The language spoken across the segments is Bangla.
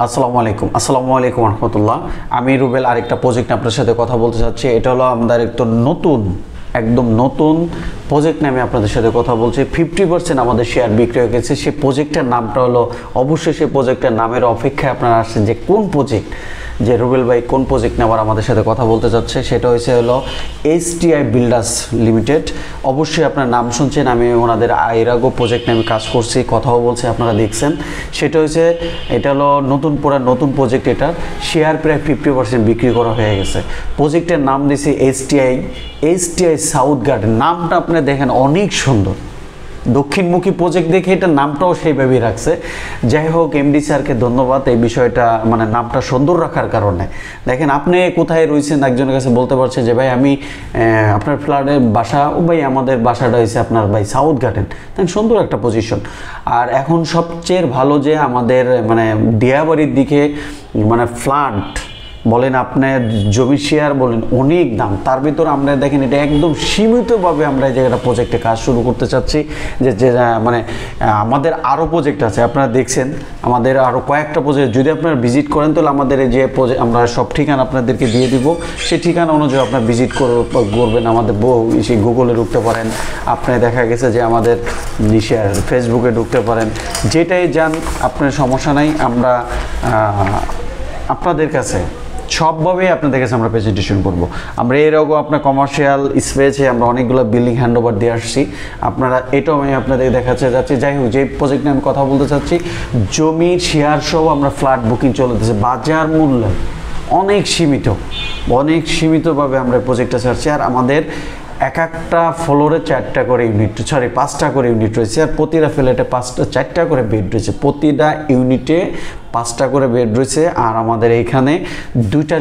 আসসালামু আলাইকুম রহমতুল্লাহ। আমি রুবেল আরেকটা প্রজেক্ট আপনার সাথে কথা বলতে চাচ্ছি। এটা হলো আমাদের একদম নতুন প্রজেক্ট নিয়ে আমি আপনাদের সাথে কথা বলছি। 50% আমাদের শেয়ার বিক্রি হয়ে গেছে। সেই প্রজেক্টের নামটা হলো, অবশ্যই সেই প্রজেক্টের নামের অপেক্ষায় আপনারা আসছেন যে কোন প্রজেক্ট, যে রুবেল ভাই কোন প্রজেক্ট নিয়ে আবার আমাদের সাথে কথা বলতে চাচ্ছে। সেটা হলো STI বিল্ডার্স লিমিটেড। অবশ্যই আপনার নাম শুনছেন, আমি ওনাদের এর আগেও প্রজেক্ট নিয়ে আমি কাজ করছি, কথাও বলছি, আপনারা দেখছেন। সেটা এটা হলো নতুন প্রজেক্ট। এটার শেয়ার প্রায় 50% বিক্রি করা হয়ে গেছে। প্রজেক্টের নাম দিয়েছি STI সাউথ গার্ডেন। নামটা আপনি দেখেন অনেক সুন্দর, দক্ষিণমুখী প্রজেক্ট দেখে এটা নামটাও সেইভাবেই রাখছে। যাই হোক, এমডি স্যারকে ধন্যবাদ এই বিষয়টা, মানে নামটা সুন্দর রাখার কারণে। দেখেন আপনি কোথায় রয়েছেন, একজনের কাছে বলতে পারছে যে ভাই আমি আপনার ফ্ল্যাটের বাসা, ও ভাই আমাদের বাসাটা হয়েছে আপনার ভাই সাউথ গার্ডেন। দেখেন সুন্দর একটা পজিশন। আর এখন সবচেয়ে ভালো যে আমাদের মানে দিয়াবাড়ির দিকে মানে ফ্ল্যাট বলেন, আপনার জমি শেয়ার বলেন, অনেক দাম। তার ভিতরে আমরা দেখেন এটা একদম সীমিতভাবে আমরা এই জায়গাটা প্রজেক্টে কাজ শুরু করতে চাচ্ছি। যে মানে আমাদের আরও প্রজেক্ট আছে, আপনারা দেখছেন আমাদের আরও কয়েকটা প্রজেক্ট। যদি আপনারা ভিজিট করেন তাহলে আমাদের এই যে আমরা সব ঠিকানা আপনাদেরকে দিয়ে দিব। সেই ঠিকানা অনুযায়ী আপনারা ভিজিট করবেন। আমাদের সেই গুগলে ঢুকতে পারেন, আপনার দেখা গেছে যে আমাদের ফেসবুকে ঢুকতে পারেন, যেটাই যান আপনার সমস্যা নাই। আমরা আপনাদের কাছে সবভাবেই আপনাদের কাছে আমরা প্রেজেন্টেশন করব। আমরা এর আগেও আপনার কমার্শিয়াল স্পেসে আমরা অনেকগুলো বিল্ডিং হ্যান্ডওভার দিয়ে আসছি। আপনারা এটাও আমি আপনাদের দেখাতে যাচ্ছি। যাই হোক, যে প্রজেক্ট নিয়ে আমি কথা বলতে চাচ্ছি, জমির শেয়ার সহ আমরা ফ্ল্যাট বুকিং চলতেছে। বাজার মূল্য অনেক সীমিতভাবে আমরা প্রজেক্টটা ছাড়ছি। আর আমাদের একটা ফ্লোরে 5টা করে ইউনিট রয়েছে। আর প্রতিটা ফ্ল্যাটে 4টা করে বেড রয়েছে। প্রতিটা ইউনিটে 5টা করে বেড রয়েছে। আর আমাদের এইখানে 2টা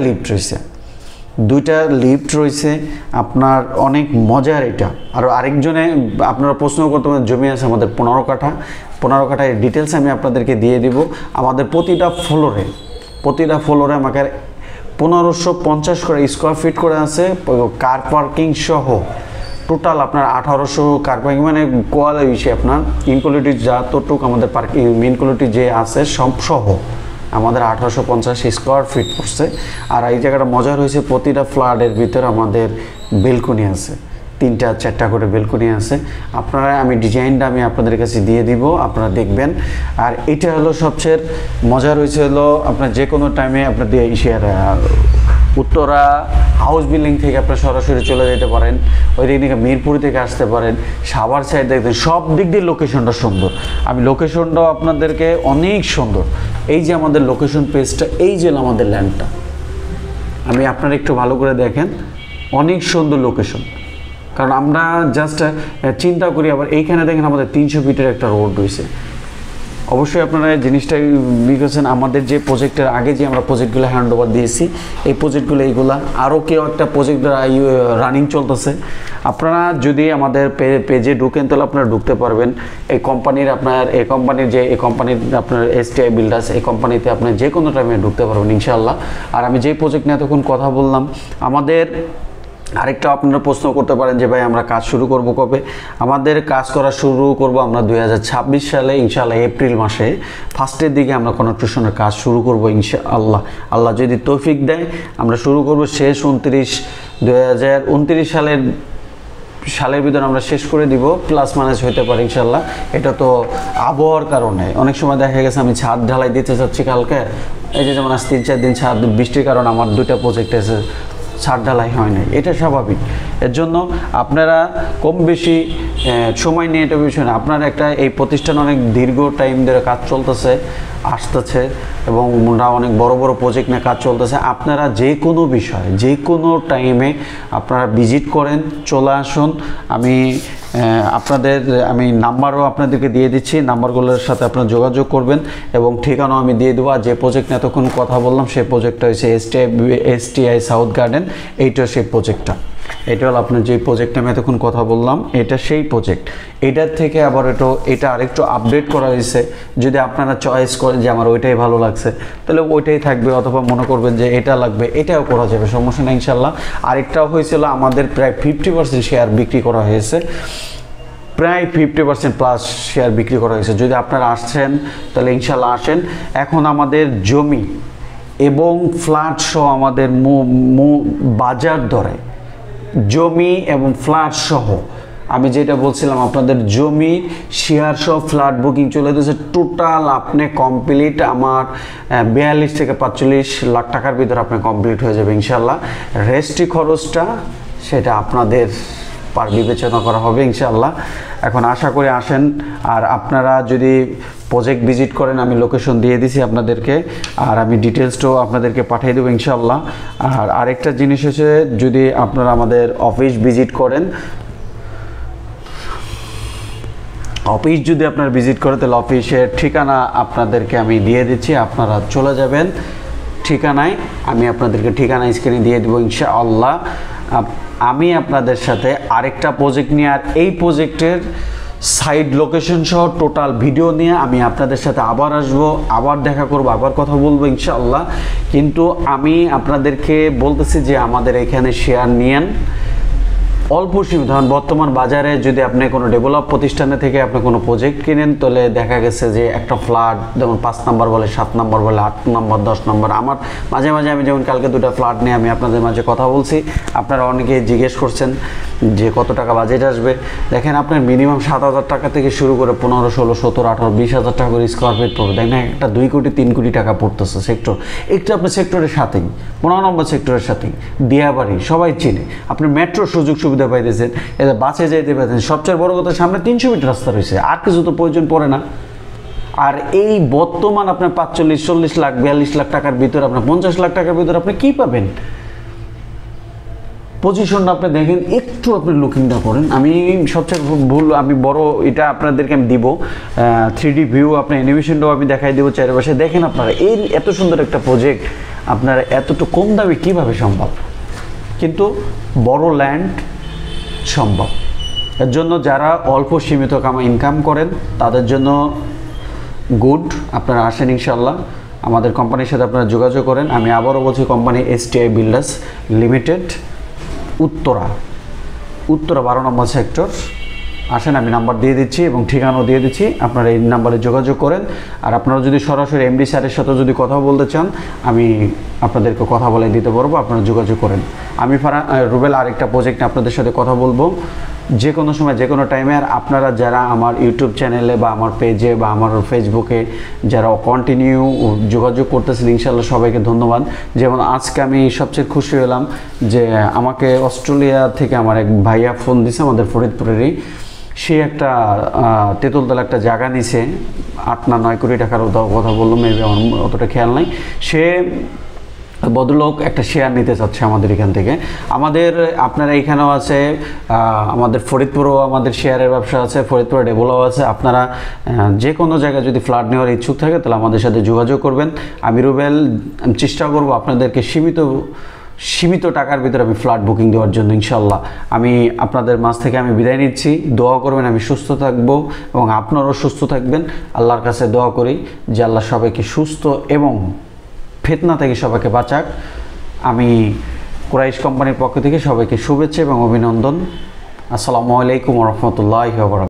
লিফট রয়েছে। আপনার অনেক মজার এটা। আর আরেকজনে আপনারা প্রশ্ন করতে পারেন, জমি আছে আমাদের 15 কাঠা ডিটেলস আমি আপনাদেরকে দিয়ে দিব। আমাদের প্রতিটা ফ্লোরে আমাকে 1550 করে স্কোয়ার ফিট করে আছে, কার পার্কিং সহ। টোটাল আপনার 1800 কার পার্কিং, মানে কোয়ালিটি আপনার ইনক্লুডিভ যতটুকু আমাদের পার্কিং ইনক্লুডিভ যে আছে সব সহ আমাদের 1850 স্কোয়ার ফিট পড়ছে। আর এই জায়গাটা মজা রয়েছে, প্রতিটা ফ্ল্যাটের ভিতরে আমাদের বেলকনি আছে, 3-4টা করে বেলকনি আছে। আমি ডিজাইনটা আমি আপনাদের কাছে দিয়ে দিব, আপনারা দেখবেন। আর এটা হলো সবচেয়ে মজা রয়েছে আপনার যে কোনো টাইমে আপনার উত্তরা হাউস বিল্ডিং থেকে আপনার সরাসরি চলে যেতে পারেন, ওই দিক থেকে মিরপুর থেকে আসতে পারেন, সাভার সাইড দেখবেন, সব দিক দিয়ে লোকেশনটা সুন্দর। আমি লোকেশনটাও আপনাদেরকে অনেক সুন্দর। এই যে আমাদের লোকেশন পেজটা, এই যে আমাদের ল্যান্ডটা, আমি আপনারা একটু ভালো করে দেখেন, অনেক সুন্দর লোকেশন। কারণ আমরা জাস্ট চিন্তা করি, আবার এইখানে দেখেন আমাদের 300 ফিটের একটা রোড রয়েছে। অবশ্যই আপনারা জিনিসটাই বুঝেছেন। আমাদের যে প্রজেক্টের আগে যে আমরা প্রজেক্টগুলো হ্যান্ডওভার দিয়েছি, এই প্রজেক্টগুলো এইগুলা আরও কেউ একটা প্রজেক্ট রানিং চলতেছে। আপনারা যদি আমাদের পেজে ঢুকেন তাহলে আপনারা ঢুকতে পারবেন। এই কোম্পানির আপনার STI বিল্ডার্স, এই কোম্পানিতে আপনার যে কোনো টাইমে ঢুকতে পারবেন ইনশাআল্লাহ। আর আমি যেই প্রজেক্ট নিয়ে এতক্ষণ কথা বললাম, আমাদের আরেকটা আপনারা প্রশ্ন করতে পারেন যে ভাই আমরা কাজ শুরু করব কবে। আমাদের কাজ করা শুরু করব আমরা 2026 সালে ইনশাআল্লাহ, এপ্রিল মাসে ফার্স্টের দিকে আমরা কনস্ট্রাকশনের কাজ শুরু করব ইনশাআল্লাহ। আল্লাহ যদি তৌফিক দেয় আমরা শুরু করব শেষ 2029 সালের ভিতরে আমরা শেষ করে দিব। প্লাস মাইনাস হইতে পারে ইনশাআল্লাহ। এটা তো আবহাওয়ার কারণে অনেক সময় দেখা গেছে আমি ছাদ ঢালাই দিতে চাচ্ছি কালকে, এই যে যেমন আজ 3-4 দিন ছাদ বৃষ্টির কারণে আমার 2টা প্রজেক্ট আছে, ছাদ ঢালাই হয় নাই, এটা স্বাভাবিক। এর জন্য আপনারা কম বেশি সময় নিয়ে এটা বিষয় না। আপনার এই প্রতিষ্ঠান অনেক দীর্ঘ টাইম ধরে কাজ আসতেছে এবং অনেক বড় প্রজেক্ট নিয়ে কাজ চলতেছে। আপনারা যে কোনো বিষয়ে যে কোনো টাইমে আপনারা ভিজিট করেন, চলে আসুন। আমি নাম্বারও আপনাদেরকে দিয়ে দিচ্ছি, নাম্বারগুলোর সাথে আপনারা যোগাযোগ করবেন এবং ঠিকানাও আমি দিয়ে দেবো। আর যে প্রজেক্ট নিয়ে এতক্ষণ কথা বললাম সেই প্রজেক্টটা হচ্ছে STI সাউথ গার্ডেন। এইটা সেই প্রজেক্টটা। এটা হলো আপনার যে প্রজেক্টটা আমি এতক্ষণ কথা বললাম, এটা সেই প্রজেক্ট। এটার থেকে আবার এটা আরেকটু আপডেট করা হয়েছে। যদি আপনারা চয়েস করেন যে আমার ওইটাই ভালো লাগছে তাহলে ওইটাই থাকবে, অথবা মনে করবেন যে এটা লাগবে, এটাও করা যাবে, সমস্যা নেই ইনশাল্লাহ। আরেকটাও হয়েছিল, আমাদের প্রায় 50% শেয়ার বিক্রি করা হয়েছে। প্রায় 50% প্লাস শেয়ার বিক্রি করা হয়েছে। যদি আপনারা আসছেন তাহলে ইনশাল্লাহ আসেন। এখন আমাদের জমি এবং ফ্ল্যাট সহ আমাদের বাজার দরে জমি এবং ফ্ল্যাট সহ, আমি যেটা বলছিলাম আপনাদের জমি শেয়ার সহ ফ্ল্যাট বুকিং চলে গেছে টোটাল আপনি কমপ্লিট আমার 42 থেকে 45 লাখ টাকার ভিতরে আপনি কমপ্লিট হয়ে যাবে ইনশাল্লাহ। রেজিস্ট্রি খরচটা সেটা আপনাদের পার বিবেচনা করা হবে ইনশাল্লাহ। এখন আশা করি আসেন। আর আপনারা যদি প্রজেক্ট ভিজিট করেন, আমি লোকেশন দিয়ে দিছি আপনাদেরকে, আর আমি ডিটেলসটাও আপনাদেরকে পাঠিয়ে দেবো ইনশাল্লাহ। আর আরেকটা জিনিস হচ্ছে, যদি আপনারা আমাদের অফিস ভিজিট করেন, অফিস যদি আপনারা ভিজিট করেন তাহলে অফিসের ঠিকানা আপনাদেরকে আমি দিয়ে দিচ্ছি, আপনারা চলে যাবেন ঠিকানায়। আমি আপনাদেরকে ঠিকানা স্ক্রিনে দিয়ে দেবো ইনশাআল্লাহ। আমি আপনাদের সাথে আরেকটা প্রজেক্ট নিয়ে, আর এই প্রজেক্টের সাইড লোকেশন সহ টোটাল ভিডিও নিয়ে আমি আপনাদের সাথে আবার আসবো, আবার দেখা করব, আবার কথা বলবো ইনশাআল্লাহ। কিন্তু আমি আপনাদেরকে বলতেছি যে আমাদের এখানে শেয়ার নিয়েন অল্প সীমিত। বর্তমান বাজারে যদি আপনি কোনো ডেভেলপ প্রতিষ্ঠানে থেকে আপনি কোনো প্রজেক্ট কিনেন, তাহলে দেখা গেছে যে একটা ফ্ল্যাট যেমন 5 নম্বর বলে, 7 নম্বর বলে, 8 নম্বর, 10 নম্বর। আমার মাঝে মাঝে আমি যেমন কালকে 2টা ফ্ল্যাট নিয়ে আমি আপনাদের মাঝে কথা বলছি, আপনারা অনেকে জিজ্ঞেস করছেন যে কত টাকা বাজেট আসবে। দেখেন আপনার মিনিমাম 7,000 টাকা থেকে শুরু করে 15, 16, 17, 18, 20,000 টাকা করে স্কোয়ার ফিট পড়বে। দেখেন একটা 2 কোটি 3 কোটি টাকা পড়তেছে সেক্টর। একটু আপনার সেক্টরের সাথেই 15 নম্বর সেক্টরের সাথেই দিয়াবাড়ি সবাই চিনে, আপনি মেট্রোর সুযোগ সুবিধা পাইতেছেন, এদের বাসে যাইতে পারছেন। সবচেয়ে বড় কথা, সামনে 300 ফিট রাস্তা রয়েছে, আর কিছু তো প্রয়োজন পড়ে না। আর এই বর্তমান আপনার 45, 40 লাখ, 42 লাখ টাকার ভিতরে, আপনার 50 লাখ টাকার ভিতরে আপনি কি পাবেন? পজিশনটা আপনি দেখেন, একটু আপনি লুকিংটা করেন। আমি সবচেয়ে ভুল, আমি বড় এটা আপনাদেরকে আমি দিব 3D ভিউ, আপনার অ্যানিমেশনটাও আমি দেখাই দেবো চারপাশে। দেখেন আপনারা এই এত সুন্দর একটা প্রজেক্ট আপনারা এতটুকু কম দামে কীভাবে সম্ভব? কিন্তু বড় ল্যান্ড সম্ভব। এর জন্য যারা অল্প সীমিত ইনকাম করেন তাদের জন্য গুড, আপনারা আসেন ইনশাল্লাহ। আমাদের কোম্পানির সাথে আপনারা যোগাযোগ করেন। আমি আবারও বলছি, company STI builders limited, Uttara 12 নম্বর সেক্টর। আসেন, আমি নাম্বার দিয়ে দিচ্ছি এবং ঠিকানাও দিয়ে দিচ্ছি, আপনারা এই নাম্বারে যোগাযোগ করেন। আর আপনারা যদি সরাসরি MD স্যারের সাথে যদি কথা বলতে চান, আমি আপনাদেরকে কথা বলে দিতে পারবো, আপনারা যোগাযোগ করেন। আমি রুবেল আরেকটা প্রজেক্ট আপনাদের সাথে কথা বলবো যে কোনো সময়, যে কোনো টাইমে। আর আপনারা যারা আমার ইউটিউব চ্যানেলে বা আমার পেজে বা আমার ফেসবুকে যারা কন্টিনিউ যোগাযোগ করতেছেন, ইনশাল্লাহ সবাইকে ধন্যবাদ। যেমন আজকে আমি সবচেয়ে খুশি হলাম যে আমাকে অস্ট্রেলিয়া থেকে আমার এক ভাইয়া ফোন দিছে, আমাদের ফরিদপুরেরই। সে একটা তেঁতুলতলা একটা জায়গা নিছে, 8 না 9 কোটি টাকার কথা বললো, মেবি আমার অতটা খেয়াল নাই। সে ভদ্রলোক একটা শেয়ার নিতে চাচ্ছে আমাদের এখান থেকে। আমাদের আপনারা এখানেও আছে, আমাদের ফরিদপুরেও আমাদের শেয়ারের ব্যবসা আছে, ফরিদপুরে ডেভেলপ আছে। আপনারা যে কোনো জায়গায় যদি ফ্ল্যাট নেওয়ার ইচ্ছুক থাকে তাহলে আমাদের সাথে যোগাযোগ করবেন। আমি রুবেল চেষ্টা করব আপনাদেরকে সীমিত টাকার ভিতরে আমি ফ্ল্যাট বুকিং দেওয়ার জন্য ইনশাল্লাহ। আমি আপনাদের মাঝ থেকে আমি বিদায় নিচ্ছি। দোয়া করবেন আমি সুস্থ থাকব এবং আপনারাও সুস্থ থাকবেন। আল্লাহর কাছে দোয়া করি যে আল্লাহ সবাইকে সুস্থ এবং ফিতনা থেকে সবাইকে বাঁচাক। আমি কুরাইশ কোম্পানির পক্ষ থেকে সবাইকে শুভেচ্ছা এবং অভিনন্দন। আসসালামু আলাইকুম ওয়া রাহমাতুল্লাহি ওয়া বারাকাতুহু।